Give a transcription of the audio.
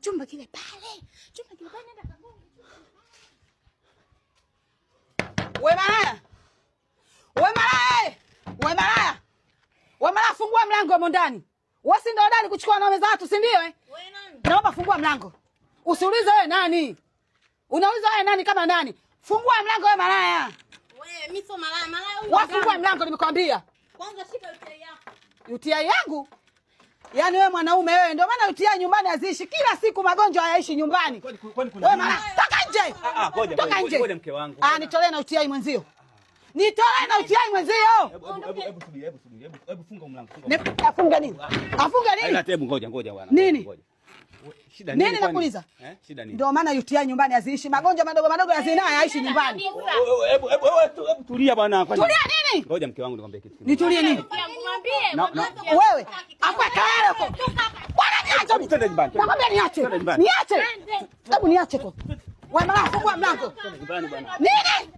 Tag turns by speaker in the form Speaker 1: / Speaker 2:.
Speaker 1: Chumba kile pale. Chumba kile pale nenda kagonge. Wewe malaya. Wewe malaya. Wewe malaya. Wewe malaya, fungua mlango hapo ndani. Wewe si ndio ndani kuchukua wanaume za watu, si ndio Wewe nani? Naomba fungua mlango. Usiulize wewe nani. Unauliza wewe nani kama nani? Fungua mlango wewe malaya.
Speaker 2: Wewe mimi sio malaya, malaya huyu.
Speaker 1: Wafungua mlango nimekwambia.
Speaker 2: Kwanza shika UTI yako.
Speaker 1: UTI yangu? Yaani wewe mwanaume wewe, ndio maana UTI nyumbani haziishi. Kila siku magonjwa hayaishi nyumbani. Wewe malaya, toka nje.
Speaker 3: Ngoja. Ngoja mke wangu.
Speaker 1: Nitolee na UTI mwenzio. Nitolee na UTI mwenzio.
Speaker 3: Hebu funga mlango.
Speaker 1: Afunga nini? Afunga nini?
Speaker 3: Haina hebu ngoja bwana.
Speaker 1: Nini?
Speaker 3: Shida nini?
Speaker 1: Nini nakuuliza?
Speaker 3: Shida nini?
Speaker 1: Ndio maana UTI nyumbani haziishi. Magonjwa madogo ya zinaa hayaishi nyumbani.
Speaker 3: Hebu tulia bwana.
Speaker 1: Tulia nini?
Speaker 3: Ngoja mke wangu nikwambie kitu.
Speaker 1: Nitulie nini?
Speaker 2: Mwambie.
Speaker 1: Wewe, afa kelele huko. Bwana niache.
Speaker 3: Twende nyumbani.
Speaker 1: Nakwambia niache. Niache. Hebu niache tu. Wewe mara fungua mlango.
Speaker 3: Nyumbani bwana.
Speaker 1: Nini?